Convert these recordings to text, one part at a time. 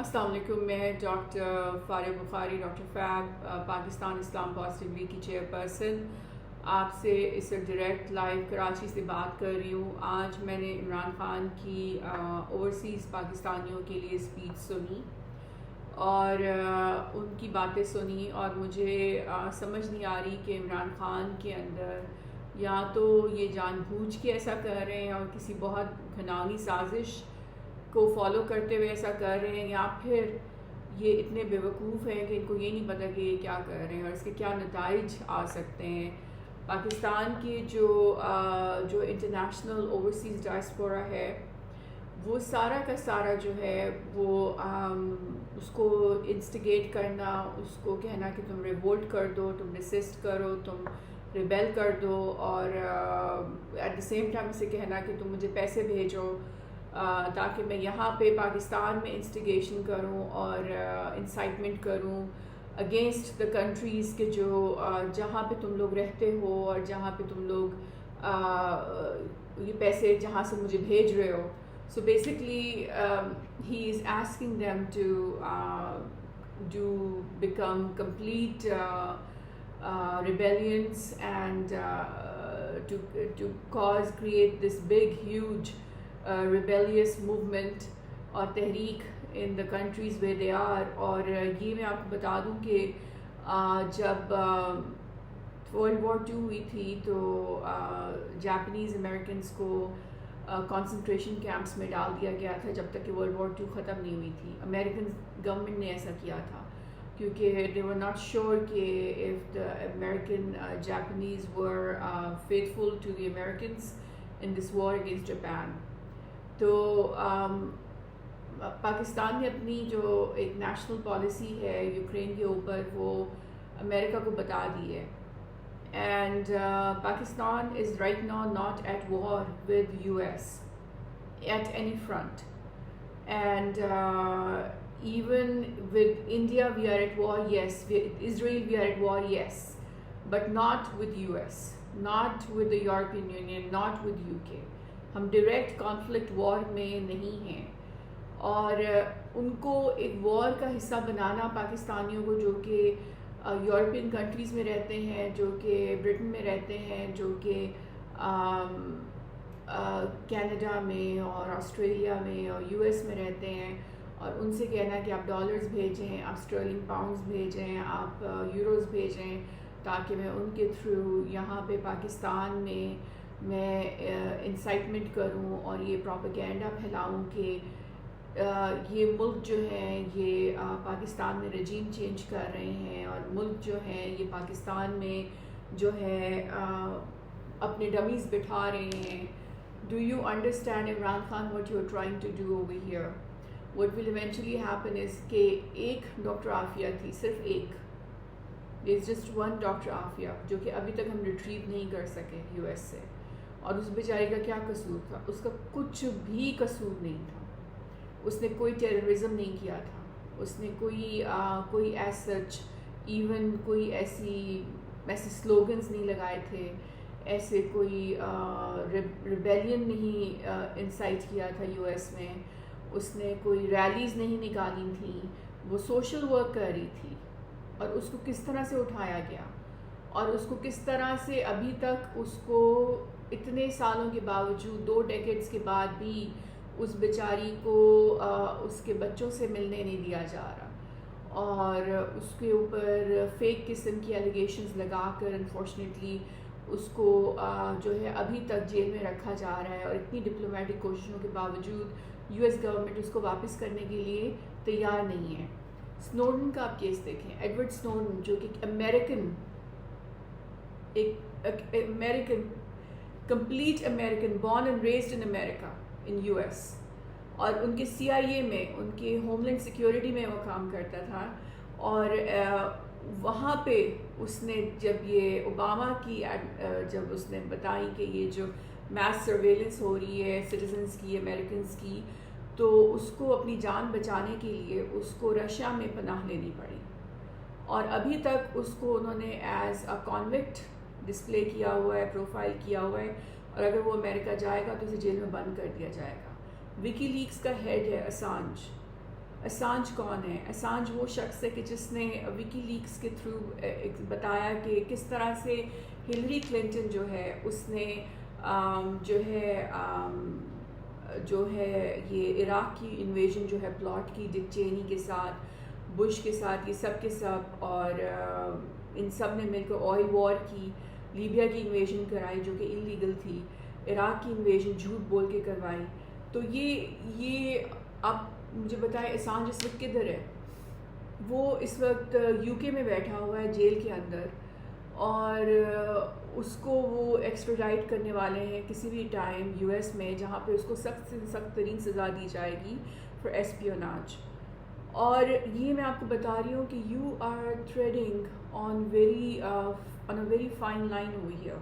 السلام علیکم. میں ڈاکٹر فارغ بخاری، ڈاکٹر فیب، پاکستان اسلام پازیٹیو لیگ کی چیئر پرسن، آپ سے اس وقت ڈائریکٹ لائیو کراچی سے بات کر رہی ہوں. آج میں نے عمران خان کی اوورسیز پاکستانیوں کے لیے اسپیچ سنی اور ان کی باتیں سنی، اور مجھے سمجھ نہیں آ رہی کہ عمران خان کے اندر یا تو یہ جان بوجھ کے ایسا کر رہے ہیں اور کسی بہت گھناؤنی سازش کو فالو کرتے ہوئے ایسا کر رہے ہیں، یا پھر یہ اتنے بیوقوف ہیں کہ ان کو یہ نہیں پتہ کہ یہ کیا کر رہے ہیں اور اس کے کیا نتائج آ سکتے ہیں. پاکستان کی جو انٹرنیشنل اوورسیز ڈائسپورا ہے، وہ سارا کا سارا جو ہے وہ اس کو انسٹیگیٹ کرنا، اس کو کہنا کہ تم ریوولٹ کر دو، تم ڈسسٹ کرو، تم ریبیل کر دو، اور ایٹ دا سیم ٹائم اسے کہنا کہ تم مجھے پیسے بھیجو تاکہ میں یہاں پہ پاکستان میں انسٹیگیشن کروں اور انسائٹمنٹ کروں اگینسٹ دا کنٹریز کے جو جہاں پہ تم لوگ رہتے ہو اور جہاں پہ تم لوگ یہ پیسے جہاں سے مجھے بھیج رہے ہو. So basically he is asking them to become complete rebellions and to create this big huge rebellious movement اور تحریک in the countries where they are. اور یہ میں آپ کو بتا دوں کہ جب World War II ہوئی تھی تو جاپنیز امریکنس کو کنسنٹریشن کیمپس میں ڈال دیا گیا تھا جب تک کہ World War II ختم نہیں ہوئی تھی. امریکن گورنمنٹ نے ایسا کیا تھا کیونکہ they were not sure کہ if the American Japanese were faithful to the Americans in this war against Japan. تو پاکستان نے اپنی جو ایک نیشنل پالیسی ہے یوکرین کے اوپر وہ امریکہ کو بتا دی ہے. And Pakistan is right now not at war with US at any front, and even with India we are at war, yes. With Israel we are at war, yes. But not with US, not with the European Union, not with UK. ہم direct conflict وار میں نہیں ہیں, اور ان کو ایک وار کا حصہ بنانا پاکستانیوں کو جو کہ یورپین کنٹریز میں رہتے ہیں, جو کہ برٹن میں رہتے ہیں, جو کہ کینیڈا میں اور آسٹریلیا میں اور US میں رہتے ہیں, اور ان سے کہنا کہ آپ ڈالرز بھیجیں, آپ اسٹرلنگ پاؤنڈز بھیجیں, آپ یوروز بھیجیں, تاکہ میں ان کے تھرو یہاں پہ پاکستان میں انسائٹمنٹ کروں اور یہ پروپیگینڈا پھیلاؤں کہ یہ ملک جو ہے یہ پاکستان میں رجیم چینج کر رہے ہیں, اور ملک جو ہے یہ پاکستان میں جو ہے اپنے ڈمیز بٹھا رہے ہیں. Do you understand, Imran Khan, what you are trying to do over here? What will eventually happen is کہ ایک ڈاکٹر عافیہ تھی, صرف ایک, there is just one doctor Aafia جو کہ ابھی تک ہم ریٹریو نہیں کر سکے US سے. اور اس بیچاری کا کیا قصور تھا؟ اس کا کچھ بھی قصور نہیں تھا. اس نے کوئی ٹیررزم نہیں کیا تھا, اس نے کوئی ایز سچ ایون کوئی ایسے سلوگنز نہیں لگائے تھے, ایسے کوئی ریبیلین نہیں انسائٹ کیا تھا US میں, اس نے کوئی ریلیز نہیں نکالی تھیں. وہ سوشل ورک کر رہی تھی, اور اس کو کس طرح سے اٹھایا گیا, اور اس کو کس طرح سے ابھی تک اس کو اتنے سالوں کے باوجود 2 ڈیکیڈز کے بعد بھی اس بیچاری کو اس کے بچوں سے ملنے نہیں دیا جا رہا, اور اس کے اوپر فیک قسم کی ایلیگیشنز لگا کر انفارچونیٹلی اس کو جو ہے ابھی تک جیل میں رکھا جا رہا ہے. اور اتنی ڈپلومیٹک کوششوں کے باوجود US گورنمنٹ اس کو واپس کرنے کے لیے تیار نہیں ہے. سنوڈن کا آپ کیس دیکھیں, ایڈورڈ سنوڈن جو کہ American complete American, born and raised in America in US, اور ان کے CIA میں, ان کے ہوم لینڈ سیکیورٹی میں وہ کام کرتا تھا. اور وہاں پہ اس نے جب یہ اوباما کی جب اس نے بتائی کہ یہ جو میس سرویلنس ہو رہی ہے سٹیزنس کی, امریکنس کی, تو اس کو اپنی جان بچانے کے لیے اس کو رشیا میں پناہ لینی پڑی, اور ابھی تک اس کو انہوں نے ایز اے کانوکٹ ڈسپلے کیا ہوا ہے, پروفائل کیا ہوا ہے, اور اگر وہ امریکہ جائے گا تو اسے جیل میں بند کر دیا جائے گا. وکی لیکس کا ہیڈ ہے اسانج, اسانج کون ہے؟ اسانج وہ شخص ہے کہ جس نے وکی لیکس کے تھرو بتایا کہ کس طرح سے ہلری کلنٹن جو ہے اس نے جو ہے یہ عراق کی انویژن جو ہے پلاٹ کی ڈک چینی کے ساتھ، بش کے ساتھ، یہ سب کے سب، اور ان سب نے مل کر آئل وار کی، لیبیا کی انویژن کرائی جو کہ انلیگل تھی، عراق کی انویژن جھوٹ بول کے کروائی. تو یہ اب مجھے بتائیں اسانج اس وقت کدھر ہے؟ وہ اس وقت یو کے میں بیٹھا ہوا ہے جیل کے اندر، اور اس کو وہ ایکسٹراڈائٹ کرنے والے ہیں کسی بھی ٹائم یو ایس میں، جہاں پہ اس کو سخت سے سخت ترین سزا دی جائے گی فار ایسپیوناج. اور یہ میں آپ کو بتا رہی ہوں کہ you are threading on a very fine line over here.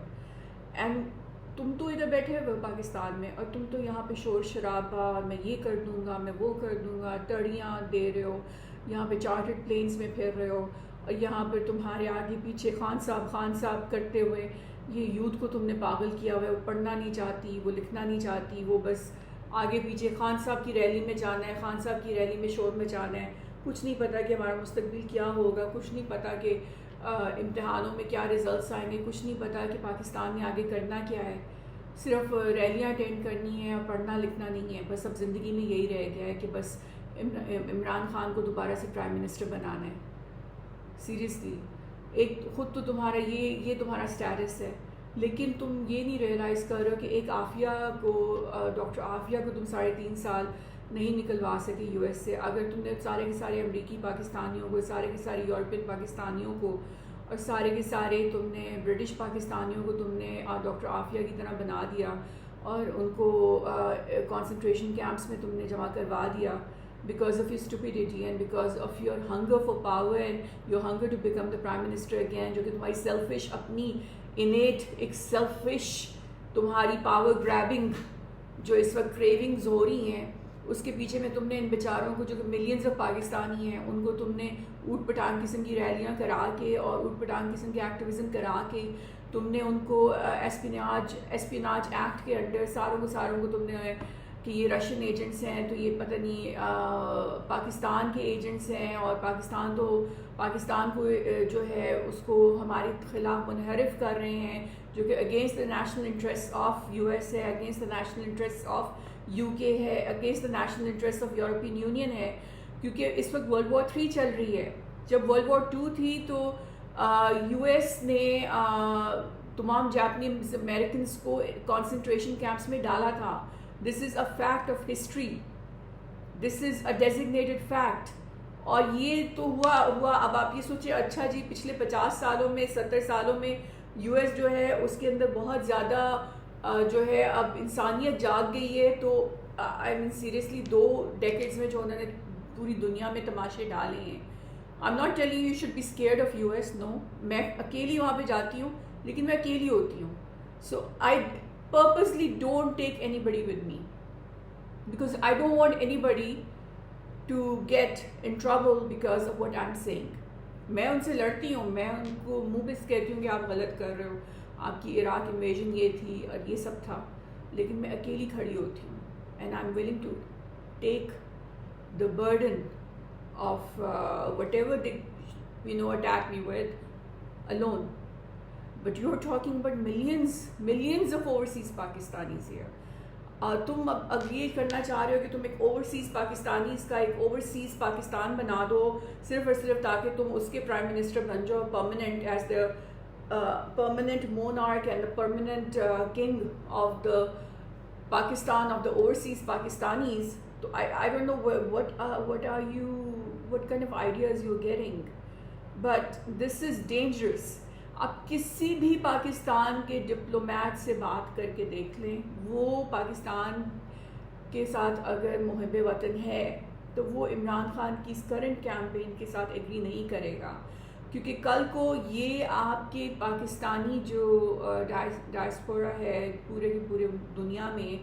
And تم تو ادھر بیٹھے ہوئے پاکستان میں، اور تم تو یہاں پہ شور شرابہ، میں یہ کر دوں گا، میں وہ کر دوں گا، تڑیاں دے رہے ہو، یہاں پہ چارٹرڈ پلینس میں پھر رہے ہو، اور یہاں پہ تمہارے آگے پیچھے خان صاحب کرتے ہوئے یہ یوتھ کو تم نے پاگل کیا ہوا ہے. وہ پڑھنا نہیں چاہتی، وہ لکھنا نہیں چاہتی، وہ بس آگے پیچھے خان صاحب کی ریلی میں جانا ہے، خان صاحب کی ریلی میں شور میں جانا ہے. کچھ نہیں پتہ کہ ہمارا مستقبل کیا ہوگا، کچھ نہیں پتہ کہ امتحانوں میں کیا رزلٹس آئیں گے، کچھ نہیں پتہ کہ پاکستان نے آگے کرنا کیا ہے. صرف ریلیاں اٹینڈ کرنی ہے اور پڑھنا لکھنا نہیں ہے. بس اب زندگی میں یہی رہ گیا ہے کہ بس عمران خان کو دوبارہ سے پرائم منسٹر بنانا ہے. سیریسلی، ایک خود تو تمہارا یہ تمہارا سٹیٹس ہے، لیکن تم یہ نہیں ریئلائز کر رہے ہو کہ ایک عافیہ کو، ڈاکٹر عافیہ کو تم 3.5 سال نہیں نکلوا سکے یو ایس سے. اگر تم نے سارے کے سارے امریکی پاکستانیوں کو، سارے کے سارے یورپین پاکستانیوں کو، اور سارے کے سارے تم نے برٹش پاکستانیوں کو تم نے ڈاکٹر عافیہ کی طرح بنا دیا، اور ان کو کنسنٹریشن کیمپس میں تم نے جمع کروا دیا because of your stupidity and because of your hunger for power and your hunger to become the prime minister again, جو کہ تمہاری selfish اپنی innate ایک selfish تمہاری power grabbing جو اس وقت cravings ہو رہی ہیں، اس کے پیچھے میں تم نے ان بیچاروں کو جو کہ ملینز آف پاکستانی ہیں ان کو تم نے اوٹ پٹانگ قسم کی ریلیاں کرا کے اور اوٹ پٹانگ قسم کے ایکٹیویزم کرا کے تم نے ان کو ایسپیناج ایکٹ کے انڈر ساروں کو تم نے کہ یہ رشین ایجنٹس ہیں، تو یہ پتہ نہیں پاکستان کے ایجنٹس ہیں، اور پاکستان کو جو ہے اس کو ہمارے خلاف منحرف کر رہے ہیں، جو کہ against the national interest of U S ہے، against the national interest of U K ہے، against the national interest of European Union ہے. کیونکہ اس وقت ورلڈ وار 3 چل رہی ہے. جب ورلڈ وار 2 تھی تو یو ایس نے تمام جاپنیز امریکنس کو کنسنٹریشن کیمپس میں ڈالا تھا. This is a fact of history. This is a designated fact. اور یہ تو ہوا. اب آپ یہ سوچیں، اچھا جی پچھلے 50 سالوں میں 70 سالوں میں یو ایس جو ہے اس کے اندر بہت زیادہ جو ہے اب انسانیت جاگ گئی ہے. تو آئی مین سیریسلی 2 ڈیکیڈز میں جو انہوں نے پوری دنیا میں تماشے ڈالے ہیں. I'm not telling you you should be scared of US, no. میں اکیلی وہاں پہ جاتی ہوں، لیکن میں اکیلی ہوتی ہوں. So I purposely don't take anybody with me because I don't want anybody to get in trouble because of what I'm saying. میں ان سے لڑتی ہوں، میں ان کو منہ پہ کہتی ہوں کہ آپ غلط کر رہے ہو، آپ کی عراق انویژن یہ تھی اور یہ سب تھا، لیکن میں اکیلی کھڑی ہوتی ہوں. and I'm willing to take the burden of whatever they attack me with alone. But you're talking about millions of overseas Pakistanis here. تم اب یہ کرنا چاہ رہے ہو کہ تم ایک اوورسیز پاکستانیز کا ایک اوورسیز پاکستان بنا دو صرف اور صرف تاکہ تم اس کے پرائم منسٹر بن جاؤ permanent as the permanent monarch and the permanent king of the Pakistan of the overseas Pakistanis. تو I don't know what kind of ideas you're getting, but this is dangerous. آپ کسی بھی پاکستان کے ڈپلومیٹ سے بات کر کے دیکھ لیں، وہ پاکستان کے ساتھ اگر محب وطن ہے تو وہ عمران خان کی اس کرنٹ کیمپین کے ساتھ ایگری نہیں کرے گا. کیونکہ کل کو یہ آپ کے پاکستانی جو ڈائسپورا ہے پورے کی پورے دنیا میں،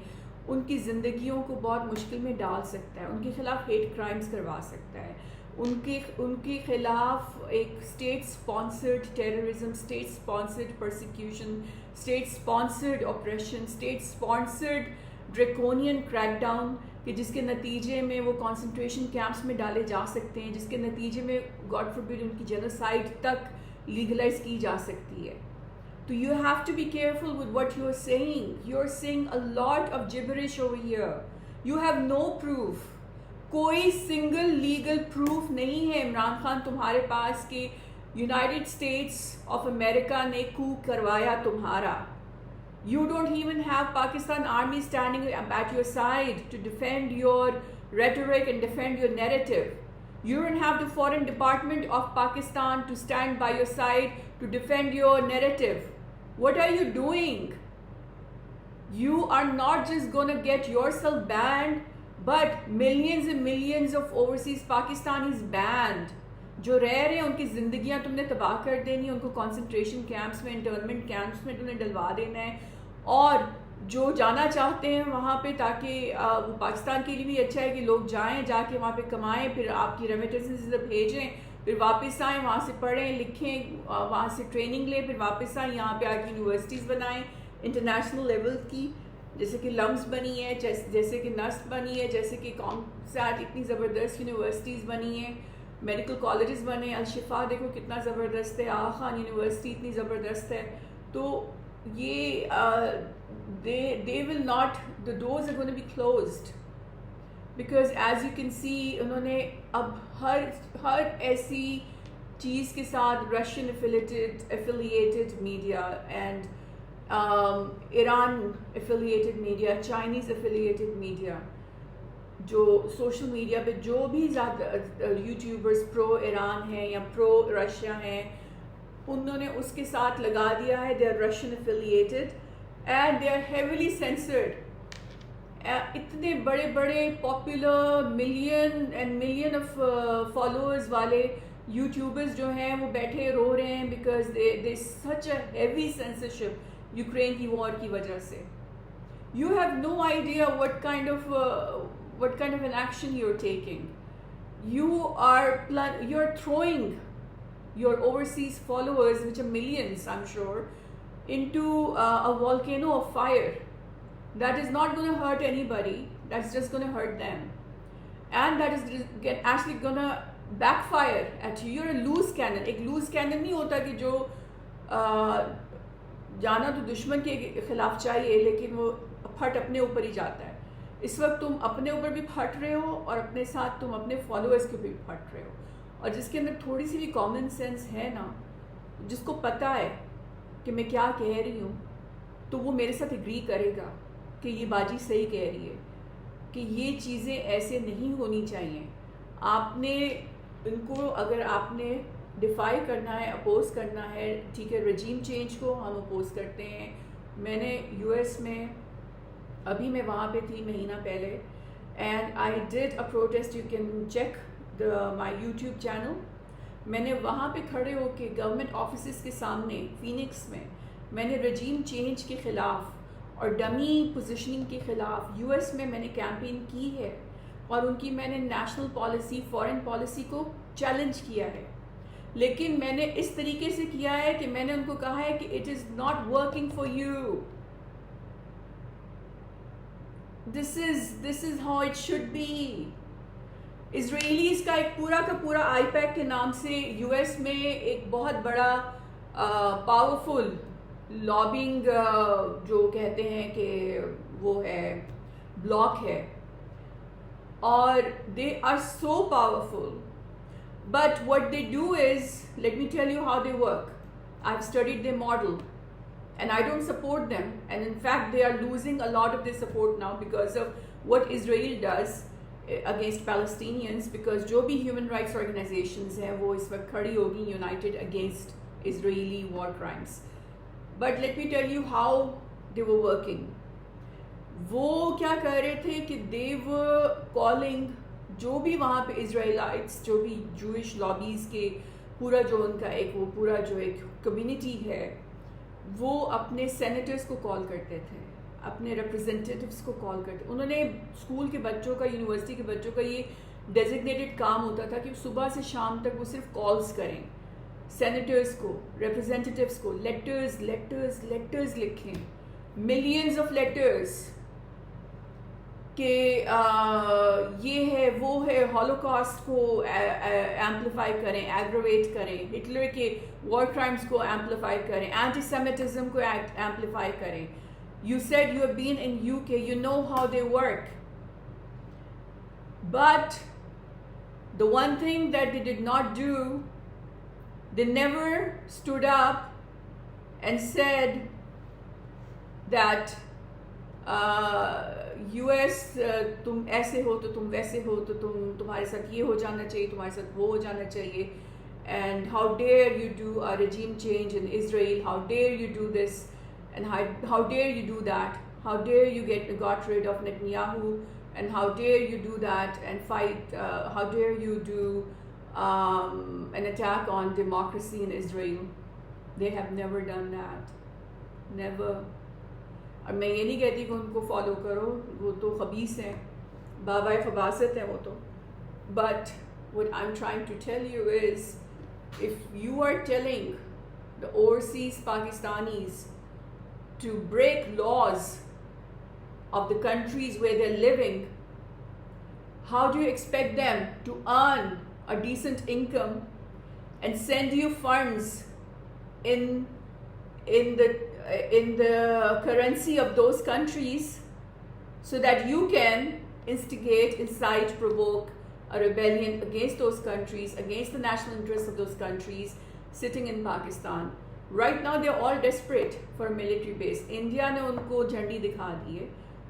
ان کی زندگیوں کو بہت مشکل میں ڈال سکتا ہے، ان کے خلاف ہیٹ کرائمز کروا سکتا ہے، ان کے خلاف ایک state sponsored terrorism, state sponsored persecution, state sponsored operation, state sponsored draconian crackdown کہ جس کے نتیجے میں وہ کانسنٹریشن کیمپس میں ڈالے جا سکتے ہیں, جس کے نتیجے میں گاڈ فوربڈ ان کی جینوسائڈ تک لیگلائز کی جا سکتی ہے. تو you have to be careful with what you are seeing. You are seeing a lot of gibberish over here. You have no proof. کوئی سنگل لیگل پروف نہیں ہے عمران خان تمہارے پاس کہ یونائٹڈ اسٹیٹس آف امریکہ نے کو کروایا تمہارا. You don't even have Pakistan army standing at your side to defend your rhetoric and defend your narrative. You don't have the foreign department of Pakistan to stand by your side to defend your narrative. What are you doing? You are not just going to get yourself banned, but millions and millions of overseas Pakistanis banned. جو رہ رہے ہیں ان کی زندگیاں تم نے تباہ کر دینی, ان کو کانسنٹریشن کیمپس میں, انٹرنمنٹ کیمپس میں تم نے ڈلوا دینا ہے. اور جو جانا چاہتے ہیں وہاں پہ, تاکہ وہ پاکستان کے لیے بھی اچھا ہے کہ لوگ جائیں, جا کے وہاں پہ کمائیں, پھر آپ کی ریمیٹنسز ادھر بھیجیں, پھر واپس آئیں, وہاں سے پڑھیں لکھیں, وہاں سے ٹریننگ لیں, پھر واپس آئیں, یہاں پہ آ کے یونیورسٹیز بنائیں انٹرنیشنل لیول کی, جیسے کہ لمس بنی ہے, جیسے کہ نسٹ بنی ہے, جیسے کہ کامسیٹ, اتنی زبردست یونیورسٹیز بنی ہیں, میڈیکل کالجز بنے, الشفا دیکھو کتنا زبردست ہے, آغا خان یونیورسٹی اتنی زبردست ہے. تو یہ they will not, the doors are going to be closed because as you can see انہوں نے اب ہر ایسی چیز کے ساتھ Russian affiliated media and Iran affiliated media, Chinese affiliated media, جو سوشل میڈیا پہ جو بھی زیادہ یوٹیوبرز پرو ایران ہیں یا پرو رشیا ہیں, انہوں نے اس کے ساتھ لگا دیا ہے they are Russian affiliated and they are heavily censored. اتنے بڑے بڑے پاپولر ملین آف فالوورز والے یوٹیوبرز جو ہیں وہ بیٹھے رو رہے ہیں because they such a heavy censorship Ukraine کی وار کی وجہ سے. You have no idea what kind of an action you're taking. You are throwing your overseas followers, which are millions, I'm sure, into a volcano of fire. That is not going to hurt anybody. That's just going to hurt them. And that is actually going to backfire at you. You're a loose cannon. ایک loose cannon نہیں ہوتا کہ جو جانا تو دشمن کے خلاف چاہیے لیکن وہ پھٹ اپنے اوپر ہی جاتا ہے. اس وقت تم اپنے اوپر بھی پھٹ رہے ہو اور اپنے ساتھ تم اپنے فالوورز کے بھی پھٹ رہے ہو. اور جس کے اندر تھوڑی سی بھی کامن سینس ہے نا, جس کو پتہ ہے کہ میں کیا کہہ رہی ہوں, تو وہ میرے ساتھ اگری کرے گا کہ یہ باجی صحیح کہہ رہی ہے کہ یہ چیزیں ایسے نہیں ہونی چاہیے. آپ نے ان کو اگر آپ نے ڈیفائی کرنا ہے, اپوز کرنا ہے, ٹھیک ہے, رجیم چینج کو ہم اپوز کرتے ہیں. میں نے یو ایس میں, ابھی میں وہاں پہ تھی مہینہ پہلے, and I did a protest. You can check my YouTube channel. میں نے وہاں پہ کھڑے ہو کے گورنمنٹ آفیسز کے سامنے فینکس میں نے رجیم چینج کے خلاف اور ڈمی پوزیشننگ کے خلاف یو ایس میں نے کیمپین کی ہے, اور ان کی میں نے نیشنل پالیسی, فارن پالیسی کو چیلنج کیا ہے. لیکن میں نے اس طریقے سے کیا ہے کہ میں نے ان کو کہا ہے کہ it is not working for you. This is how it should be. اسرائیلیز کا ایک پورا کا پورا آئی پیک کے نام سے یو ایس میں ایک بہت بڑا پاورفل لابنگ جو کہتے ہیں کہ وہ ہے بلاک ہے, اور they are so powerful. But what they do is, let me tell you how they work. I've studied their model. And I don't support them. And in fact, they are losing a lot of their support now because of what Israel does against Palestinians. Because جو بھی human rights organizations ہیں وہ اس وقت کھڑی ہوگی united against Israeli war crimes. But let me tell you how they were working. وہ کیا کر رہے تھے کہ they were calling جو بھی وہاں پہ اسرائیلائٹس, جو بھی جوئش لابیز کے پورا جو ان کا ایک وہ پورا جو ایک کمیونٹی ہے, وہ اپنے سینیٹرز کو کال کرتے تھے, اپنے ریپرزنٹیٹیوز کو کال کرتے. انہوں نے اسکول کے بچوں کا, یونیورسٹی کے بچوں کا یہ ڈیزگنیٹڈ کام ہوتا تھا کہ صبح سے شام تک وہ صرف کالز کریں سینیٹرز کو, ریپرزنٹیٹیوز کو, لیٹرز لکھیں, ملینز آف لیٹرز. کہ یہ ہے وہ ہے، ہولوکاسٹ کو ایمپلیفائی کریں، ایگرویٹ کریں، ہٹلر کے وار کرائمز کو ایمپلیفائی کریں، اینٹی سیمیٹزم کو ایمپلیفائی کریں. You said you have been in UK, you know how they work. But the one thing that they did not do, they never stood up and said that US تم ایسے ہو تو تم ویسے ہو تو تمہارے ساتھ یہ ہو جانا چاہیے، تمہارے ساتھ وہ ہو جانا چاہیے. And how dare you do a regime change in Israel, how dare you do this, and how dare you do that, how dare you got rid of Netanyahu, and how dare you do that and fight, how dare you do an attack on democracy in Israel. They have never done that, never. اور میں یہ نہیں کہتی کہ ان کو follow کرو، وہ تو خبیث ہیں، بابائے خباثت ہیں وہ تو. But what I'm trying to tell you is, if you are telling the overseas Pakistanis to break laws of the countries where they're living, how do you expect them to earn a decent income and send you funds in the currency of those countries so that you can instigate, incite, provoke a rebellion against those countries, against the national interests of those countries sitting in Pakistan? Right now they're all desperate for a military base. India نے ان کو جھنڈی دکھا دی ہے،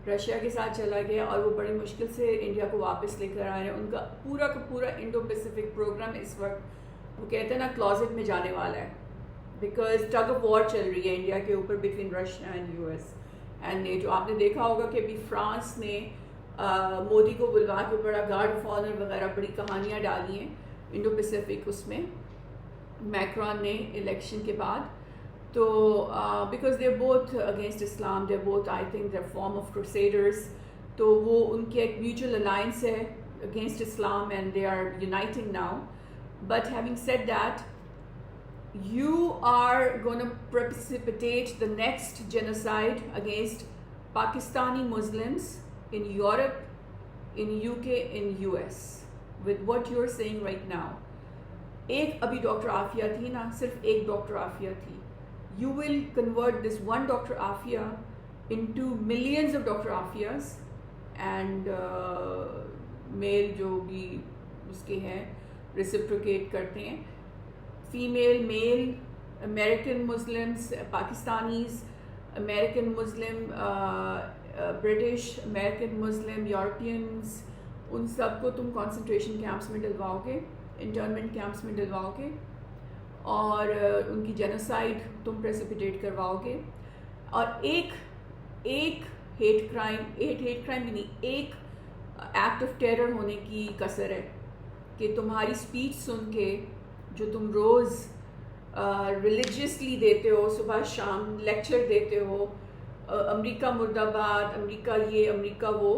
Russia کے ساتھ چلا گیا اور وہ بڑی مشکل سے انڈیا کو واپس لے کر آئے ہیں. ان کا پورا کا پورا انڈو پیسفک پروگرام اس وقت وہ کہتے ہیں نا کلازٹ میں جانے والا ہے، بیکاز ٹگ آف وار چل رہی ہے انڈیا کے اوپر between Russia and US and NATO. آپ نے دیکھا ہوگا کہ ابھی فرانس نے مودی کو بلوا کے بڑا گارڈ آف آنر وغیرہ بڑی کہانیاں ڈالی ہیں انڈو پیسفک اس میں میکرون نے الیکشن کے بعد. تو because they both against Islam, they both I think they form of crusaders, تو وہ ان کی ایک میوچل الائنس ہے against Islam and they are uniting now. But having said that, you are going to precipitate the next genocide against Pakistani Muslims in Europe, in UK, in US with what you're saying right now. ایک ابھی doctor Aafia تھی نا، صرف ایک doctor Aafia تھی. You will convert this one Dr. Afia into millions of Dr. Afias and male جو بھی اس کے ہیں reciprocate کرتے ہیں. Female, male, American Muslims, Pakistanis, American Muslim, British, American Muslim, Europeans, ان سب کو تم کانسنٹریشن کیمپس میں ڈلواؤ گے، انٹرنمنٹ کیمپس میں ڈلواؤ گے اور ان کی جینوسائڈ تم پریسپیٹیٹ کرواؤ گے. اور ایک ہیٹ کرائم بھی نہیں، ایک ایکٹ آف ٹیرر ہونے کی کسر ہے کہ تمہاری اسپیچ سن کے جو تم روز ریلیجیسلی دیتے ہو، صبح شام لیکچر دیتے ہو، امریکہ مرد آباد، امریکہ یہ، امریکہ وہ،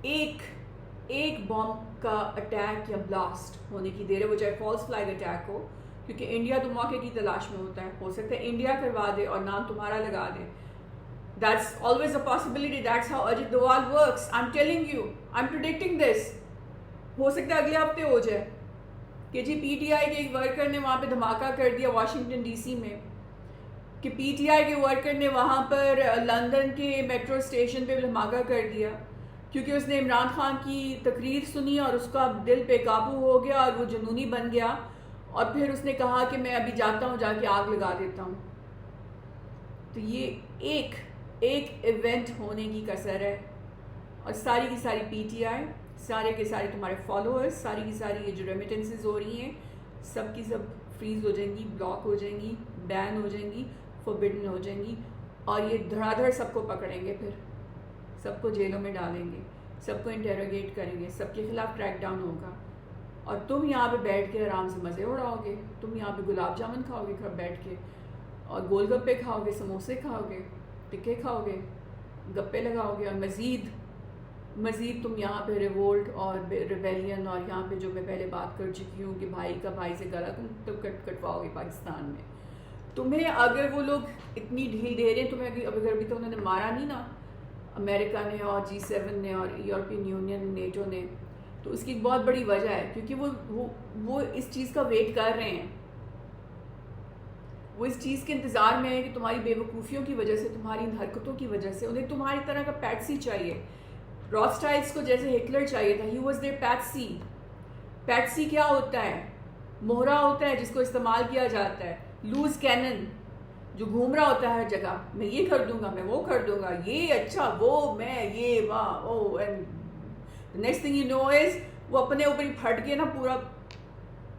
ایک بام کا اٹیک یا بلاسٹ ہونے کی دیر ہے. وہ چاہے فالس فلیگ اٹیک ہو، کیونکہ انڈیا تو موقع کی تلاش میں ہوتا ہے، ہو سکتا ہے انڈیا کروا دے اور نام تمہارا لگا دے. That's always a possibility. That's how Ajit Doval works. I'm telling you, I'm predicting this. ہو سکتا ہے اگلے ہفتے ہو جائے کہ جی پی ٹی آئی کے ایک ورکر نے وہاں پہ دھماکہ کر دیا واشنگٹن ڈی سی میں، کہ پی ٹی آئی کے ورکر نے وہاں پر لندن کے میٹرو اسٹیشن پہ دھماکہ کر دیا کیونکہ اس نے عمران خان کی تقریر سنی اور اس کا دل بے قابو ہو گیا اور وہ جنونی بن گیا، اور پھر اس نے کہا کہ میں ابھی جاتا ہوں، جا کے آگ لگا دیتا ہوں. تو یہ ایک ایونٹ ہونے کی کسر ہے، اور ساری کی ساری پی ٹی آئی، سارے کے سارے تمہارے فالوورز، ساری کی ساری یہ جو ریمیٹنسز ہو رہی ہیں سب کی سب فریز ہو جائیں گی، بلاک ہو جائیں گی، بین ہو جائیں گی، فوربڈن ہو جائیں گی، اور یہ دھڑا دھڑ سب کو پکڑیں گے، پھر سب کو جیلوں میں ڈالیں گے، سب کو انٹیروگیٹ کریں گے، سب کے خلاف ٹریک ڈاؤن ہوگا. اور تم یہاں پہ بیٹھ کے آرام سے مزے اڑاؤ گے، تم یہاں پہ گلاب جامن کھاؤ گے گھر بیٹھ کے، اور گول گپے کھاؤ گے، سموسے کھاؤ گے، ٹکے کھاؤ گے، گپے لگاؤ گے، اور مزید تم یہاں پہ ریوولٹ اور ریبیلین، اور یہاں پہ جو میں پہلے بات کر چکی ہوں کہ بھائی کا بھائی سے گلا تم کٹواؤ گے پاکستان میں. تمہیں اگر وہ لوگ اتنی ڈھیل دے رہے ہیں تمہیں، اگر ابھی تو انہوں نے مارا نہیں نا، امریکہ نے اور G7 نے اور یورپین یونین نیٹو نے. تو اس کی ایک بہت بڑی وجہ ہے کیونکہ وہ اس چیز کا ویٹ کر رہے ہیں. وہ اس چیز کے انتظار میں ہے کہ تمہاری بے وقوفیوں کی وجہ سے, تمہاری ان حرکتوں کی وجہ سے انہیں تمہاری طرح کا پیٹسی چاہیے. راسٹائلز کو جیسے ہٹلر چاہیے تھا, ہی واز دیئر پیٹسی. پیٹسی کیا ہوتا ہے؟ مہرا ہوتا ہے جس کو استعمال کیا جاتا ہے. لوز کینن جو گھوم رہا ہوتا ہے ہر جگہ, میں یہ کر دوں گا, میں وہ کر دوں گا, یہ اچھا, وہ میں یہ واہ او, and next thing you know is وہ اپنے اوپر ہی پھٹ کے نا پورا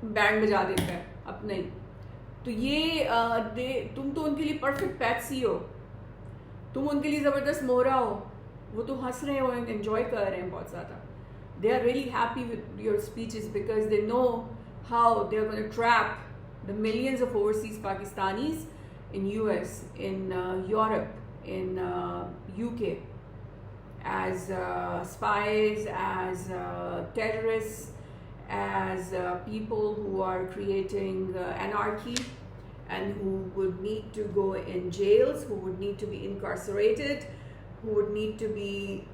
بینڈ بجا دیتا ہے اپنے. تو یہ تم تو ان کے لیے پرفیکٹ پیٹسی ہو, تم ان کے لیے زبردست مہرا ہو. وہ تو ہنس رہے ہو, انجوائے کر رہے ہیں بہت زیادہ. They are really happy with your speeches because they know how they are gonna trap the millions of overseas Pakistanis in US, in Europe, in UK as spies, as terrorists, as people who are creating anarchy and who would need to go in jails, who would need to be incarcerated, who would need to be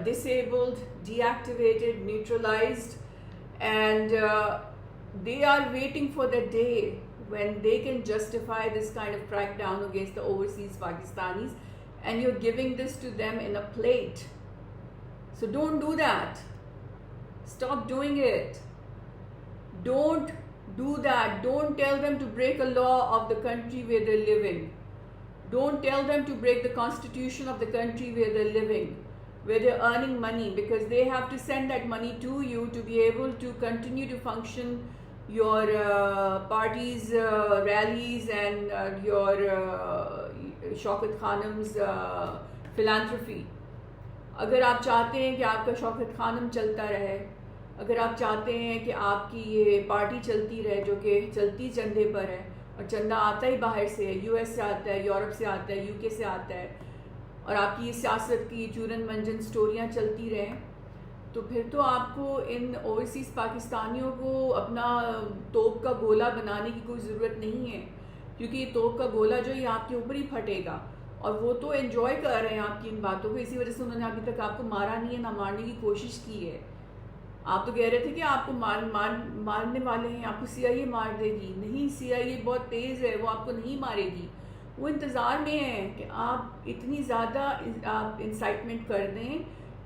disabled, deactivated, neutralized, and they are waiting for the day when they can justify this kind of crackdown against the overseas Pakistanis, and you're giving this to them in a plate. So don't do that. Stop doing it. Don't do that. Don't tell them to break a law of the country where they're living. Don't tell them to break the constitution of the country where they're living, where they're earning money, because they have to send that money to you to be able to continue to function your parties, rallies, and your Shaukat Khanum's philanthropy. اگر آپ چاہتے ہیں کہ آپ کا شوکت خانم چلتا رہے, اگر آپ چاہتے ہیں کہ آپ کی یہ پارٹی چلتی رہے جو کہ چلتی چندے پر ہے, اور چندہ آتا ہی باہر سے ہے, US سے آتا ہے, یورپ سے آتا ہے, UK سے آتا ہے, اور آپ کی سیاست کی چورن منجن سٹوریاں چلتی رہیں, تو پھر تو آپ کو ان اوورسیز پاکستانیوں کو اپنا توپ کا گولا بنانے کی کوئی ضرورت نہیں ہے, کیونکہ یہ توپ کا گولا جو یہ آپ کے اوپر ہی پھٹے گا. اور وہ تو انجوائے کر رہے ہیں آپ کی ان باتوں کو, اسی وجہ سے انہوں نے ابھی تک آپ کو مارا نہیں ہے, نہ مارنے کی کوشش کی ہے. آپ تو کہہ رہے تھے کہ آپ کو مارنے والے ہیں, آپ کو CIA مار دے گی. نہیں, CIA بہت تیز ہے, وہ آپ کو نہیں مارے گی. وہ انتظار میں ہے کہ آپ اتنی زیادہ آپ انسائٹمنٹ کر دیں,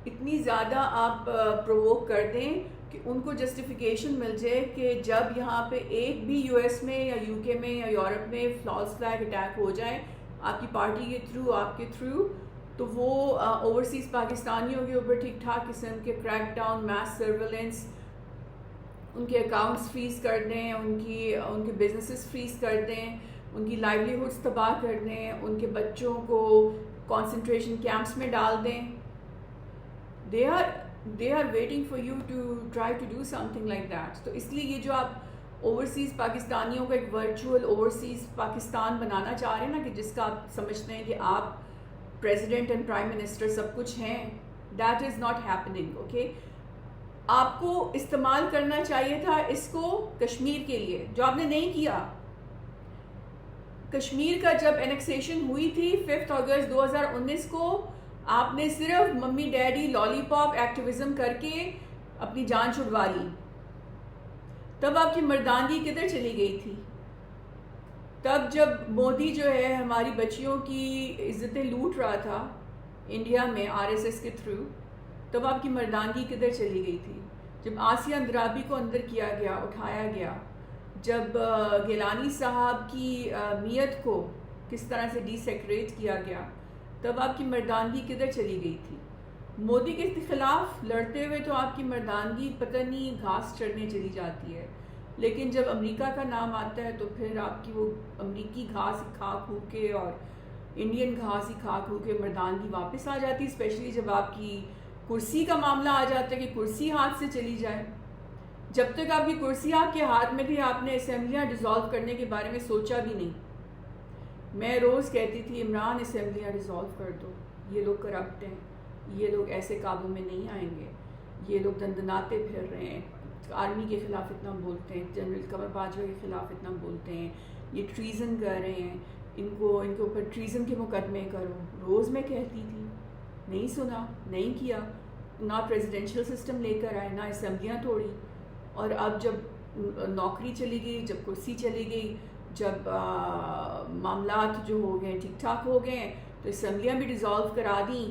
اتنی زیادہ آپ پرووک کر دیں کہ ان کو جسٹیفیکیشن مل جائے کہ جب یہاں پہ ایک بھی US میں یا UK میں یا یورپ میں فالس فلیگ اٹیک ہو جائے آپ کی پارٹی کے تھرو, آپ کے تھرو, تو وہ اوورسیز پاکستانیوں کے اوپر ٹھیک ٹھاک قسم کے کریک ڈاؤن, میس سرویلنس, ان کے اکاؤنٹس فریز کر دیں, ان کے بزنسز فریز کر دیں, ان کی لائیولیہڈس تباہ کر دیں, ان کے بچوں کو کنسنٹریشن کیمپس میں ڈال دیں. they are waiting for you to try to do something like that. تو اس لیے یہ جو آپ اوورسیز پاکستانیوں کو ایک ورچوئل اوورسیز پاکستان بنانا چاہ رہے ہیں نا, کہ جس کا آپ سمجھتے ہیں کہ آپ پریزیڈنٹ اینڈ پرائم منسٹر سب کچھ ہیں, that is not happening. Okay, آپ کو استعمال کرنا چاہیے تھا اس کو کشمیر کے لیے, جو آپ نے نہیں کیا. کشمیر کا جب انیکسیشن ہوئی تھی 5 اگست 2019 کو, آپ نے صرف ممی ڈیڈی لالی پاپ ایکٹیویزم کر کے اپنی جان چھڑوا لی. تب آپ کی مردانگی کدھر چلی گئی تھی؟ تب جب مودی جو ہے ہماری بچیوں کی عزتیں لوٹ رہا تھا انڈیا میں RSS کے تھرو, تب آپ کی مردانگی کدھر چلی گئی تھی؟ جب آسیہ اندرابی کو اندر کیا گیا, اٹھایا گیا, جب گیلانی صاحب کی میت کو کس طرح سے ڈی سیکریٹ کیا گیا, تب آپ کی مردانگی کدھر چلی گئی تھی؟ مودی کے خلاف لڑتے ہوئے تو آپ کی مردانگی پتہ نہیں گھاس چڑھنے چلی جاتی ہے, لیکن جب امریکہ کا نام آتا ہے تو پھر آپ کی وہ امریکی گھاس کھا کھو کے اور انڈین گھاس ہی کھا کھو کے مردانگی واپس آ جاتی, اسپیشلی جب آپ کی کرسی کا معاملہ آ جاتا ہے کہ کرسی ہاتھ سے چلی جائے. جب تک آپ کی کرسی آپ کے ہاتھ میں تھی آپ نے اسمبلیاں ڈیزالو کرنے کے بارے میں سوچا بھی نہیں. میں روز کہتی تھی عمران اسمبلیاں ڈیزالو کر دو, یہ لوگ کرپٹ ہیں, یہ لوگ ایسے قابو میں نہیں آئیں گے, یہ لوگ دندناتے پھر رہے ہیں, آرمی کے خلاف اتنا بولتے ہیں, جنرل قمر باجوہ کے خلاف اتنا بولتے ہیں, یہ ٹریزن کر رہے ہیں, ان کو اوپر ٹریزن کے مقدمے کرو. روز میں کہتی تھی, نہیں سنا, نہیں کیا, نہ پریزیڈینشیل سسٹم لے کر آئے, نہ اسمبلیاں توڑی. اور اب جب نوکری چلی گئی, جب کرسی چلی گئی, جب معاملات جو ہو گئے ٹھیک ٹھاک ہو گئے, تو اسمبلیاں بھی ڈیزالو کرا دیں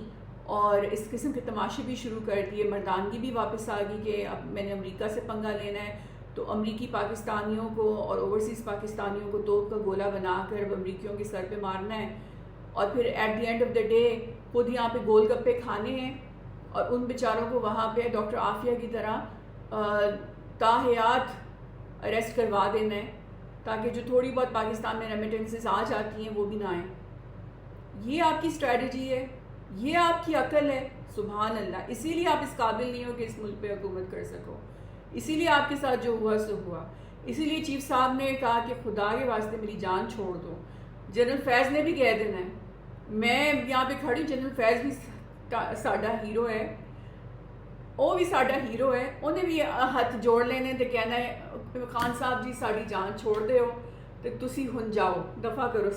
اور اس قسم کے تماشے بھی شروع کر دیے. مردانگی بھی واپس آ گئی کہ اب میں نے امریکہ سے پنگا لینا ہے, تو امریکی پاکستانیوں کو اور اوورسیز پاکستانیوں کو توپ کا گولہ بنا کر اب امریکیوں کے سر پہ مارنا ہے, اور پھر at the end of the day خود یہاں پہ گول گپے کھانے ہیں, اور ان بیچاروں کو وہاں پہ ڈاکٹر عافیہ کی طرح تاحیات اریسٹ کروا دینا ہے, تاکہ جو تھوڑی بہت پاکستان میں ریمیٹنسز آ جاتی ہیں وہ بھی نہ آئیں. یہ آپ کی اسٹریٹجی ہے, یہ آپ کی عقل ہے. سبحان اللہ. اسی لیے آپ اس قابل نہیں ہو کہ اس ملک پہ حکومت کر سکو, اسی لیے آپ کے ساتھ جو ہوا سو ہوا. اسی لیے چیف صاحب نے کہا کہ خدا کے واسطے میری جان چھوڑ دو. جنرل فیض نے بھی کہہ دینا ہے, میں یہاں پہ کھڑی, جنرل فیض بھی ساڈا ہیرو ہے, وہ بھی ساڈا ہیرو ہے, انہیں بھی ہاتھ جوڑ لینے تے کہنا ہے خان صاحب جی ساڈی جان چھوڑ دے ہو تو تسی ہن جاؤ, دفع کرو,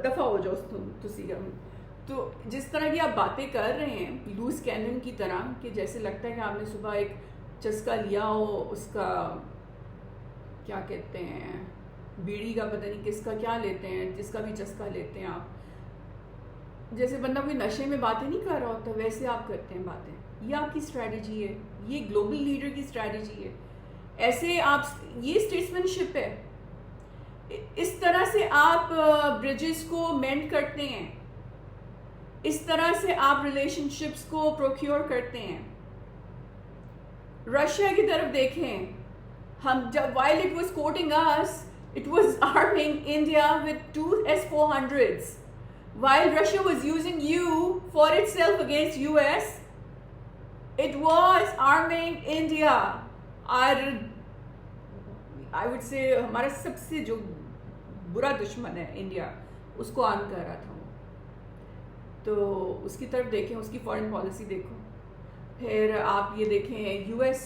دفع ہو جاؤ تسی. تو جس طرح کی آپ باتیں کر رہے ہیں لوز کینن کی طرح, کہ جیسے لگتا ہے کہ آپ نے صبح ایک چسکا لیا ہو, اس کا کیا کہتے ہیں, بیڑی کا پتہ نہیں کس کا کیا لیتے ہیں, جس کا بھی چسکا لیتے ہیں آپ, جیسے بندہ کوئی نشے میں باتیں نہیں کر رہا ہوتا ویسے آپ کرتے ہیں باتیں. یہ آپ کی اسٹریٹجی ہے, یہ گلوبل لیڈر کی اسٹریٹجی ہے. ایسے آپ, یہ اسٹیٹسمین شپ ہے. اس طرح سے آپ برجز کو مینڈ کرتے ہیں, اس طرح سے آپ ریلیشن شپس کو پروکیور کرتے ہیں. رشیا کی طرف دیکھیں, ہم جب while it was quoting us, it was arming India with 2 S-400s. While Russia was using you for itself against US, it was arming India. I would say ہمارا سب سے جو برا دشمن ہے انڈیا, اس کو آرم کر رہا تھا وہ. تو اس کی طرف دیکھیں, اس کی فارن پالیسی دیکھو. پھر آپ یہ دیکھیں یو ایس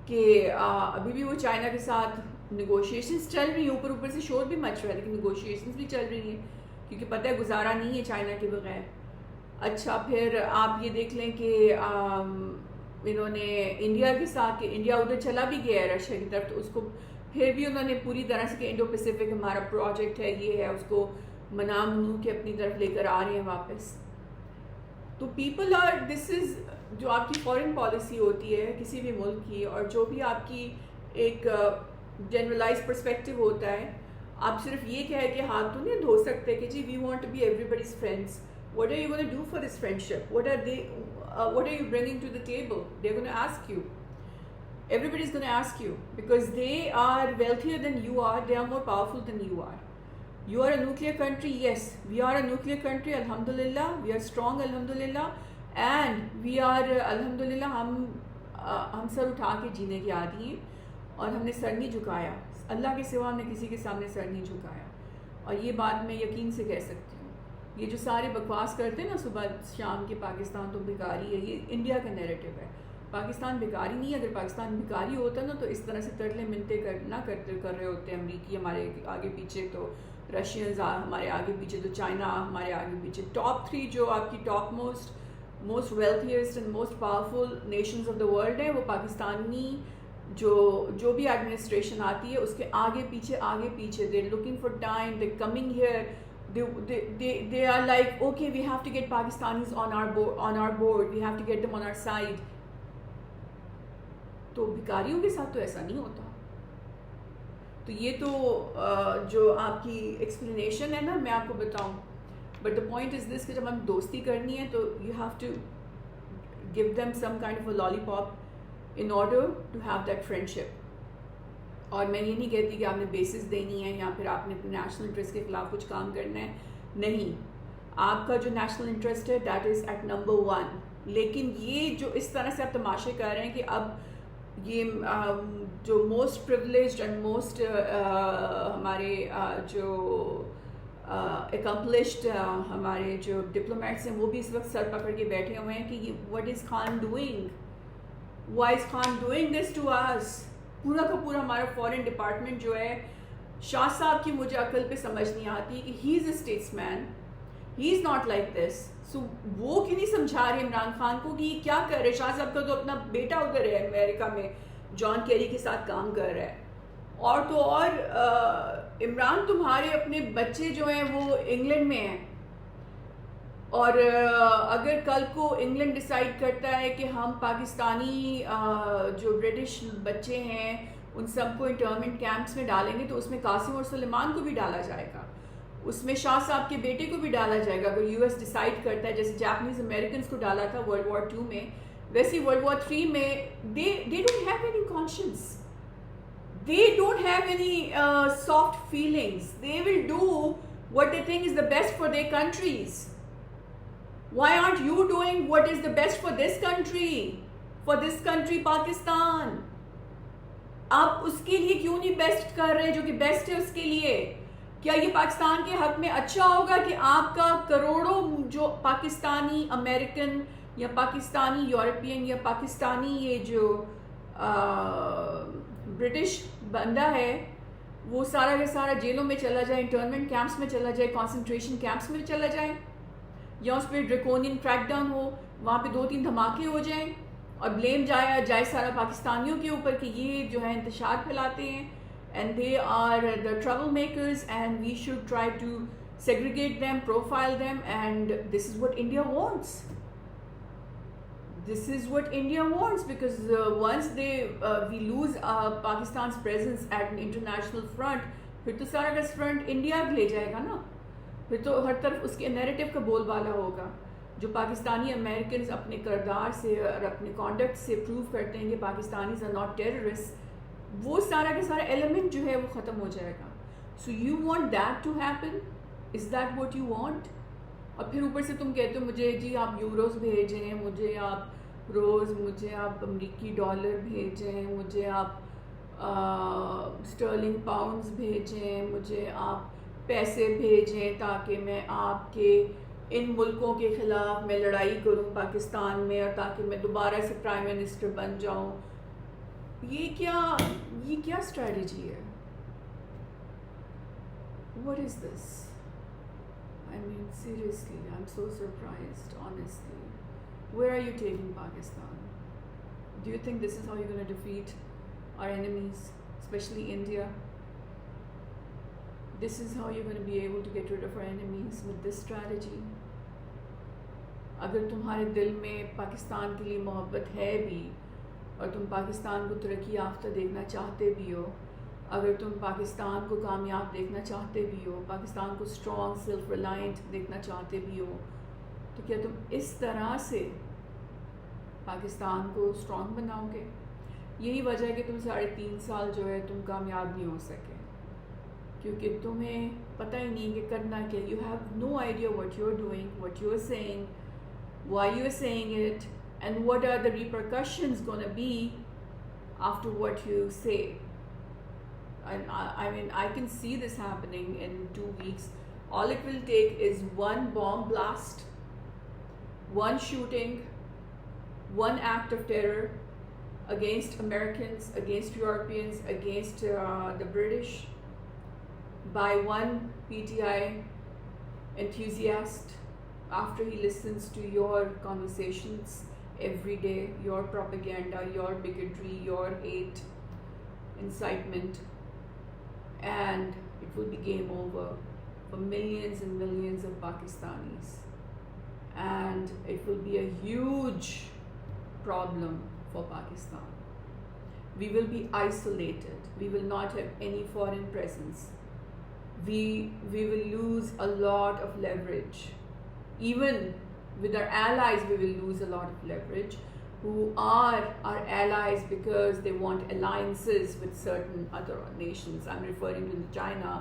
کہ ابھی بھی وہ چائنا کے ساتھ نیگوشیشنز چل رہی ہیں, اوپر اوپر سے شور بھی مچ رہا ہے, لیکن نیگوشیشنز بھی چل رہی ہیں کیونکہ پتہ ہے گزارا نہیں ہے چائنا کے بغیر. اچھا پھر آپ یہ دیکھ لیں کہ انہوں نے انڈیا کے ساتھ, کہ انڈیا ادھر چلا بھی گیا ہے رشیا کی طرف, تو اس کو پھر بھی انہوں نے پوری طرح سے کہ انڈو پیسیفک ہمارا پروجیکٹ ہے, یہ ہے, اس کو منا منو کے اپنی طرف لے کر آ رہے ہیں واپس. تو پیپل آر, دس از جو آپ کی فارن پالیسی ہوتی ہے کسی بھی ملک کی, اور جو بھی آپ کی ایک جنرلائز پرسپیکٹیو ہوتا ہے, آپ صرف یہ کہہ کے ہاتھ تو نہیں دھو سکتے کہ جی we want to be everybody's friends. What are you going to do for this friendship? What are you bringing to the table? They're going to ask you. Everybody's going to ask you because they are wealthier than you are. They are more powerful than you are. You are a nuclear country. Yes, we are a nuclear country. Alhamdulillah, we are strong. Alhamdulillah, and we are Alhamdulillah. ہم سر اٹھا کے جینے کے عادی ہیں, اور ہم نے سر نہیں جھکایا. اللہ کے سوا ہم نے کسی کے سامنے سر نہیں جھکایا, اور یہ بات میں یقین سے کہہ سکتی ہوں. یہ جو سارے بکواس کرتے ہیں نا صبح شام کے, پاکستان تو بیکاری ہے, یہ انڈیا کا نیریٹو ہے. پاکستان بیکاری نہیں ہے. اگر پاکستان بیکاری ہوتا نا تو اس طرح سے ترلے منتے کر رہے ہوتے. امریکی ہمارے آگے پیچھے, تو رشینز ہمارے آگے پیچھے, تو چائنا ہمارے آگے پیچھے. ٹاپ 3 جو آپ کی top most wealthiest and most powerful nations of the world ہیں, وہ پاکستانی جو بھی ایڈمنسٹریشن آتی ہے اس کے آگے پیچھے. They are looking for time, they coming here. They are like, okay, we have to get Pakistanis on our board. We have to get them on our side. تو بھکاریوں کے ساتھ تو ایسا نہیں ہوتا. تو یہ تو جو آپ کی ایکسپلینیشن ہے نا, میں آپ کو بتاؤں, بٹ دا پوائنٹ از دس کہ جب ہم دوستی کرنی ہے تو you have to give them some kind of a lollipop in order to have that friendship. اور میں یہ نہیں کہتی کہ آپ نے بیسس دینی ہے یا پھر آپ نے نیشنل انٹرسٹ کے خلاف کچھ کام کرنا ہے. نہیں, آپ کا جو نیشنل انٹرسٹ ہے دیٹ از ایٹ نمبر 1. لیکن یہ جو اس طرح سے آپ تماشے کر رہے ہیں کہ اب یہ جو موسٹ پریولیجڈ اینڈ موسٹ ہمارے جو اکمپلشڈ ہمارے جو ڈپلومیٹس ہیں وہ بھی اس وقت سر پکڑ کے بیٹھے ہوئے ہیں کہ what is Khan doing, why is Khan doing this to us. پورا کا پورا ہمارا فارن ڈپارٹمنٹ جو ہے, شاہ صاحب کی مجھے عقل پہ سمجھ نہیں آتی کہ he is a statesman, he is not like this. So وہ کیوں نہیں سمجھا رہے عمران خان کو کہ یہ کیا کر رہے. شاہ صاحب کا تو اپنا بیٹا ادھر ہے امریکہ میں, جان کیری کے ساتھ کام کر رہا ہے, اور تو اور عمران تمہارے اپنے بچے جو ہیں وہ انگلینڈ میں ہیں, اور اگر کل کو انگلینڈ ڈیسائیڈ کرتا ہے کہ ہم پاکستانی جو برٹش بچے ہیں ان سب کو انٹرنمنٹ کیمپس میں ڈالیں گے تو اس میں قاسم اور سلیمان کو بھی ڈالا جائے گا, اس میں شاہ صاحب کے بیٹے کو بھی ڈالا جائے گا اگر یو ایس ڈیسائیڈ کرتا ہے, جیسے جاپنیز امریکنس کو ڈالا تھا ورلڈ وار 2 میں, ویسے ورلڈ وار 3 میں they don't have any conscience, they don't have any soft feelings, they will do what they think is the best for their countries. Why aren't you doing what is the best for this country Pakistan? آپ اس کے لیے کیوں نہیں best کر رہے جو کہ best ہے اس کے لیے؟ کیا یہ پاکستان کے حق میں اچھا ہوگا کہ آپ کا کروڑوں جو پاکستانی امریکن یا پاکستانی یورپین یا پاکستانی یہ جو برٹش بندہ ہے وہ سارا کا سارا جیلوں میں چلا جائے, انٹرنمنٹ کیمپس میں چلا جائے, کانسنٹریشن کیمپس میں چلا جائے, یا اس پہ ڈریکونین کریک ڈاؤن ہو, وہاں پہ 2-3 دھماکے ہو جائیں اور بلیم جائے سارا پاکستانیوں کے اوپر کہ یہ جو ہے انتشار پھیلاتے ہیں and they are the troublemakers and we should try to segregate them, profile them, and this is what India wants. This is what India wants because once we lose Pakistan's presence at an international front, پھر تو سارا کا front India لے جائے گا نا, پھر تو ہر طرف اس کے نیریٹو کا بول بالا ہوگا. جو پاکستانی امریکنز اپنے کردار سے اور اپنے کانڈکٹ سے پروو کرتے ہیں کہ پاکستانیز آر ناٹ ٹیررسٹ, وہ سارا کا سارا ایلیمنٹ جو ہے وہ ختم ہو جائے گا. So you want that to happen, is that what you want? اور پھر اوپر سے تم کہتے ہو مجھے جی آپ یوروز بھیجیں, مجھے آپ روز, مجھے آپ امریکی ڈالر بھیجیں, مجھے آپ اسٹرلنگ پاؤنڈز بھیجیں, مجھے آپ پیسے بھیجیں تاکہ میں آپ کے ان ملکوں کے خلاف میں لڑائی کروں پاکستان میں, اور تاکہ میں دوبارہ سے پرائم منسٹر بن جاؤں. یہ کیا اسٹریٹجی ہے؟ What is this? I mean, seriously, I'm so surprised, honestly. Where are you taking Pakistan? Do you think this is how you're going to defeat our enemies, especially India? This is how you're going to be able to get rid of our enemies with this strategy? اگر تمہارے دل میں پاکستان کے لیے محبت ہے بھی, اور تم پاکستان کو ترقی یافتہ دیکھنا چاہتے بھی ہو, اگر تم پاکستان کو کامیاب دیکھنا چاہتے بھی ہو, پاکستان کو اسٹرانگ سیلف ریلائنٹ دیکھنا چاہتے بھی ہو, تو کیا تم اس طرح سے پاکستان کو اسٹرانگ بناؤ گے؟ یہی وجہ ہے کہ تم 3.5 سال جو ہے تم کامیاب نہیں ہو سکے, کیونکہ تمہیں پتہ ہی نہیں کہ کرنا کیا. You have no idea what you are doing, what you are saying, why you are saying it, and what are the repercussions going to be after what you say. And I mean, I can see this happening in 2 weeks. All it will take is one bomb blast, one shooting, one act of terror against Americans, against Europeans, against the British by one PTI enthusiast. After he listens to your conversations every day, your propaganda, your bigotry, your hate, incitement, and it will be game over for millions and millions of Pakistanis, and it will be a huge problem for Pakistan. We will be isolated, we will not have any foreign presence, we will lose a lot of leverage. Even with our allies, we will lose a lot of leverage, who are our allies because they want alliances with certain other nations. I'm referring to China,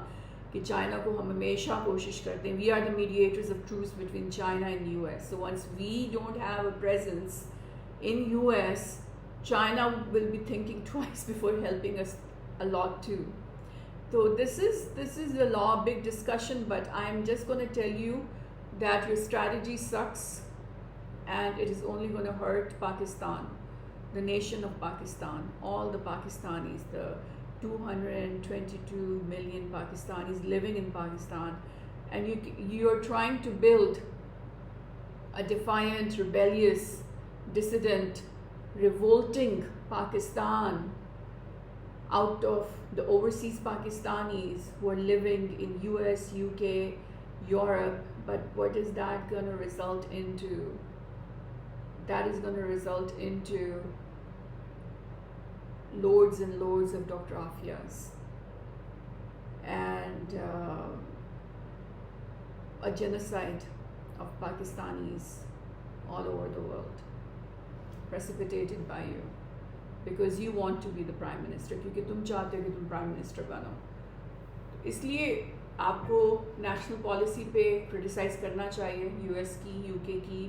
کہ China کو ہم ہمیشہ کوشش کرتے ہیں. We are the mediators of truce between China and US. So once we don't have a presence in US, China will be thinking twice before helping us a lot too. So this is a big discussion, but I'm just going to tell you that your strategy sucks and it is only going to hurt Pakistan, the nation of Pakistan, all the Pakistanis, the 222 million Pakistanis living in Pakistan. and you're trying to build a defiant, rebellious, dissident, revolting Pakistan out of the overseas Pakistanis who are living in US, UK, Europe. But what is that going to result into? That is going to result into loads and loads of Dr. Afias and a genocide of Pakistanis all over the world, precipitated by you, because you want to be the Prime Minister, کیونکہ تم چاہتے ہو کہ تم Prime Minister بنو. اس لیے آپ کو national policy پہ کرٹیسائز کرنا چاہیے, یو ایس کی, یو کے کی,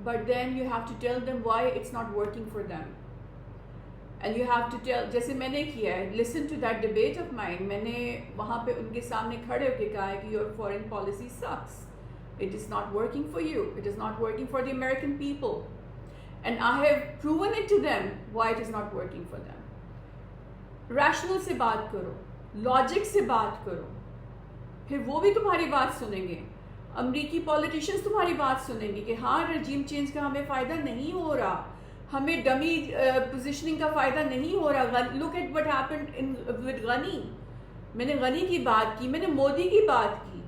but then you have to tell them why it's not working for them. And you have to tell, جیسے میں نے کیا ہے, listen to that debate of mine. میں نے وہاں پہ ان کے سامنے کھڑے ہو کے کہا ہے کہ your foreign policy sucks. It is not working for you. It is not working for the American people. And I have proven it to them why it is not working for them. Rational سے بات کرو, logic سے بات کرو, پھر وہ بھی تمہاری بات سنیں گے. امریکی پولیٹیشینز تمہاری بات سنیں گے کہ ہاں رجیم چینج کا ہمیں فائدہ نہیں ہو رہا, ہمیں ڈمی پوزیشننگ کا فائدہ نہیں ہو رہا. Look at what happened with غنی. میں نے غنی کی بات کی, میں نے مودی کی بات کی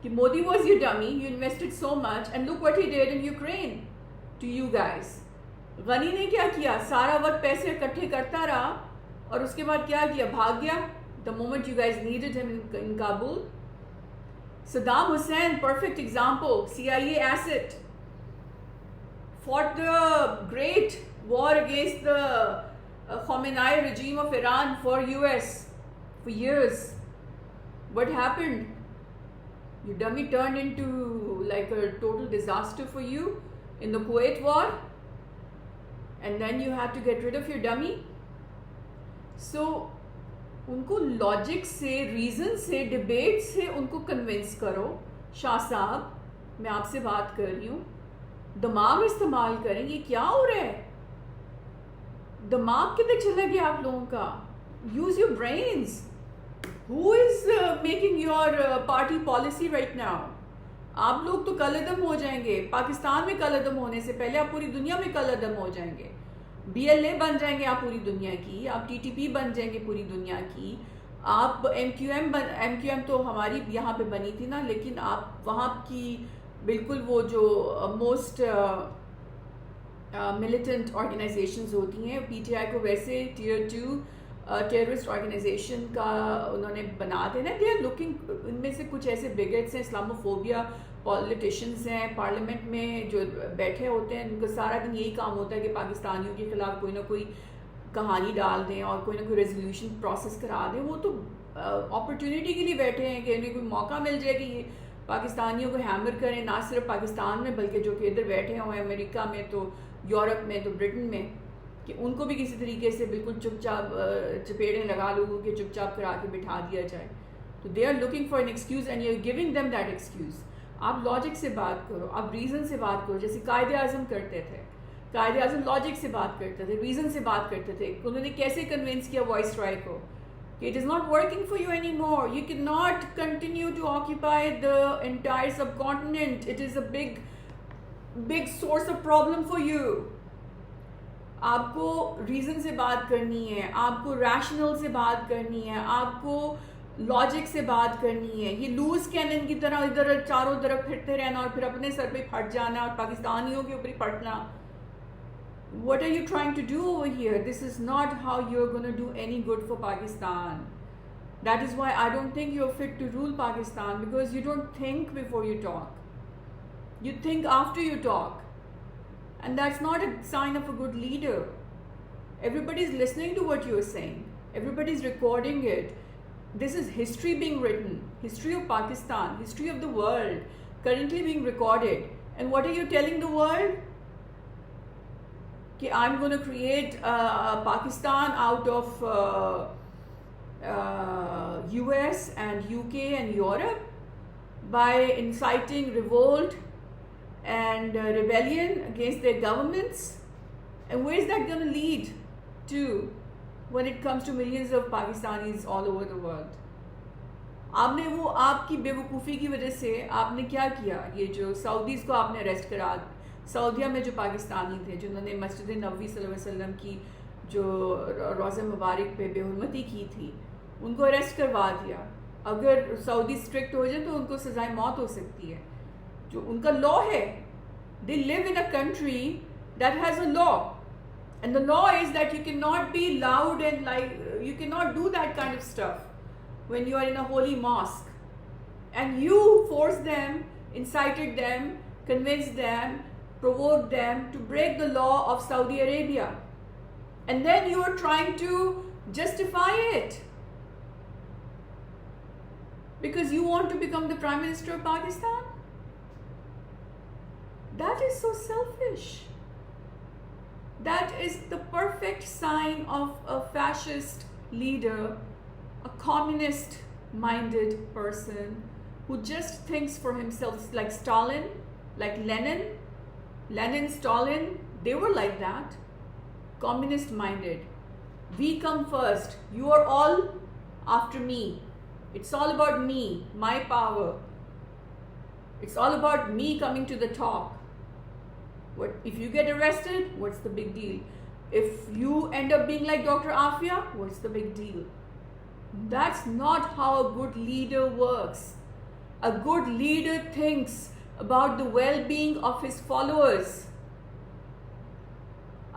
کہ Modi was your dummy, you invested so much and look what he did in Ukraine to you guys. غنی نے کیا کیا, سارا وقت پیسے اکٹھے کرتا رہا اور اس کے بعد کیا کیا, بھاگ گیا the moment you guys needed him in Kabul. Saddam Hussein, perfect example, CIA asset, fought the great war against the Khamenei regime of Iran for US for years. What happened? Your dummy turned into like a total disaster for you in the Kuwait war, and then you had to get rid of your dummy. So ان کو logic سے, reason سے, debate سے ان کو convince کرو. شاہ صاحب میں آپ سے بات کر رہی ہوں, دماغ استعمال کریں. یہ کیا ہو رہا ہے, دماغ کدھر چلا گیا آپ لوگوں کا؟ Use your brains. Who is making your party policy right now? آپ لوگ تو کل عدم ہو جائیں گے. پاکستان میں کل عدم ہونے سے پہلے آپ پوری دنیا میں کل عدم ہو جائیں گے. بی ایل اے بن جائیں گے آپ پوری دنیا کی, آپ ٹی ٹی پی بن جائیں گے پوری دنیا کی, آپ ایم کیو ایم تو ہماری یہاں پہ بنی تھی نا, لیکن آپ وہاں کی بالکل وہ جو موسٹ ملیٹنٹ آرگنائزیشنز ہوتی ہیں, پی ٹی آئی کو ویسے ٹیئر 2 ٹیررسٹ آرگنائزیشن کا انہوں نے بنا دینا. دے آر لوکنگ, ان میں سے کچھ ایسے بگٹس ہیں, اسلاموفوبیا پالیٹیشینز ہیں پارلیمنٹ میں جو بیٹھے ہوتے ہیں, ان کا سارا دن یہی کام ہوتا ہے کہ پاکستانیوں کے خلاف کوئی نہ کوئی کہانی ڈال دیں اور کوئی نہ کوئی ریزولوشن پروسیس کرا دیں. وہ تو اپرچونیٹی کے لیے بیٹھے ہیں کہ انہیں کوئی موقع مل جائے کہ یہ پاکستانیوں کو ہیمر کریں, نہ صرف پاکستان میں بلکہ جو کہ ادھر بیٹھے ہوئے ہیں امریکہ میں, تو یورپ میں, تو برٹن میں, کہ ان کو بھی کسی طریقے سے بالکل چپ چاپ چپیڑیں لگا لو کہ چپ چاپ کرا کے بٹھا دیا جائے. تو they are looking for an excuse and you are giving them that excuse. آپ لاجک سے بات کرو, آپ ریزن سے بات کرو, جیسے قائد اعظم کرتے تھے. قائد اعظم لاجک سے بات کرتے تھے, ریزن سے بات کرتے تھے. انہوں نے کیسے کنونس کیا وائس رائے کو کہ it is not working for you any more, you can not continue to occupy the entire subcontinent, it is a big source of problem for you. آپ کو ریزن سے بات کرنی ہے, آپ کو ریشنل سے بات کرنی ہے, آپ کو لاجک سے بات کرنی ہے. یہ لوز کینن کی طرح ادھر چاروں طرف پھرتے رہنا اور پھر اپنے سر پہ پھٹ جانا اور پاکستانیوں کے اوپر ہی پھٹنا. What are you trying to do over here? This is not how you're going to do any good for Pakistan. That is why I don't think you're fit to rule Pakistan, because you don't think before you talk. You think after you talk. And that's not a sign of a good leader. Everybody's listening to what you're saying. Everybody's recording it. This is history being written. History of Pakistan. History of the world. Currently being recorded. And what are you telling the world? That I'm going to create Pakistan out of US and UK and Europe by inciting revolt and rebellion against their governments. And where is that going to lead to when it comes to millions of Pakistanis all over the world? آپ نے وہ آپ کی بے وقوفی کی وجہ سے آپ نے کیا کیا, یہ جو سعودیز کو آپ نے اریسٹ کرا, سعودیہ میں جو پاکستانی تھے جنہوں نے مسجد نبوی صلی اللہ علیہ وسلم کی جو روضہ مبارک پہ بے حرمتی کی تھی, ان کو اریسٹ کروا دیا. اگر سعودی اسٹرکٹ ہو جائے تو ان کو سزائے موت ہو سکتی ہے, جو ان کا لا ہے. They live in a country that has a law, and the law is that you cannot be loud and like you cannot do that kind of stuff when you are in a holy mosque, and you forced them, incited them, convinced them, provoked them to break the law of Saudi Arabia, and then you are trying to justify it because you want to become the Prime Minister of Pakistan. That is so selfish. That is the perfect sign of a fascist leader, a communist-minded person who just thinks for himself, like Stalin, like Lenin, Stalin, they were like that, communist-minded. We come first. You are all after me. It's all about me, my power. It's all about me coming to the top. What if you get arrested? What's the big deal? If you end up being like Dr. Afia, what's the big deal? That's not how a good leader works. A good leader thinks about the well-being of his followers.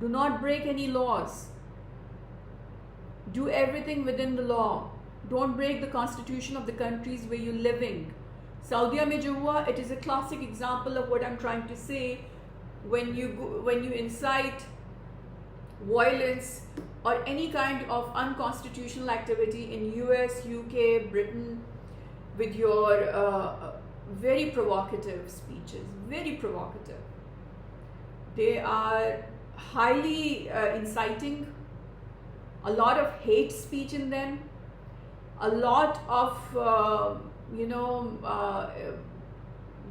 do not break any laws, do everything within the law, don't break the constitution of the countries where you're living. Saudi mein jo hua, it is a classic example of what I'm trying to say. When you incite violence or any kind of unconstitutional activity in US, UK, Britain with your very provocative speeches, very provocative, they are highly inciting, a lot of hate speech in them, a lot of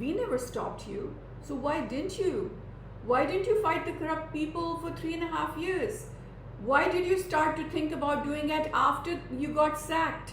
We never stopped you. So why didn't you? Why didn't you fight the corrupt people for 3.5 years? Why did you start to think about doing it after you got sacked?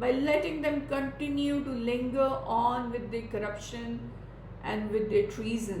by letting them continue to linger on with their corruption and with their treason.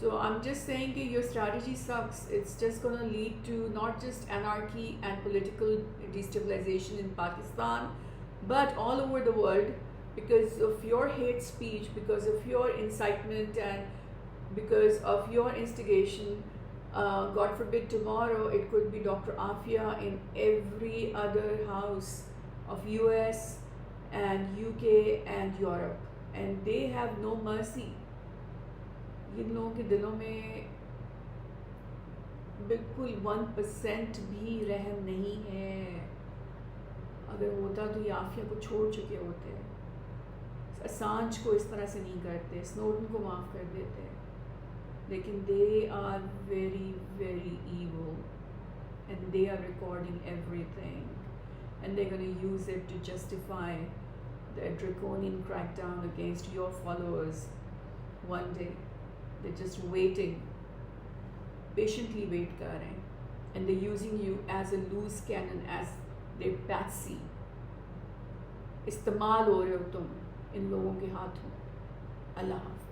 So I'm just saying that your strategy sucks. It's just going to lead to not just anarchy and political destabilization in Pakistan, but all over the world, because of your hate speech, because of your incitement, and because of your instigation. God forbid tomorrow it could be Dr. Afia in every other house of US and UK and Europe, and they have no mercy. ان لوگوں کے دلوں میں بالکل 1% بھی رحم نہیں ہے. اگر ہوتا تو یہ عافیہ کو چھوڑ چکے ہوتے. اسانج کو اس طرح سے نہیں کرتے, سنوڈن کو معاف کر دیتے. لیکن they are very very evil and they are recording everything and they're going to use it to justify the draconian crackdown against your followers one day. They're just waiting, patiently wait kar rahe hain, and they're using you as a loose cannon, as their patsy. استعمال ہو رہے ہو تم ان لوگوں کے ہاتھوں. اللہ حافظ.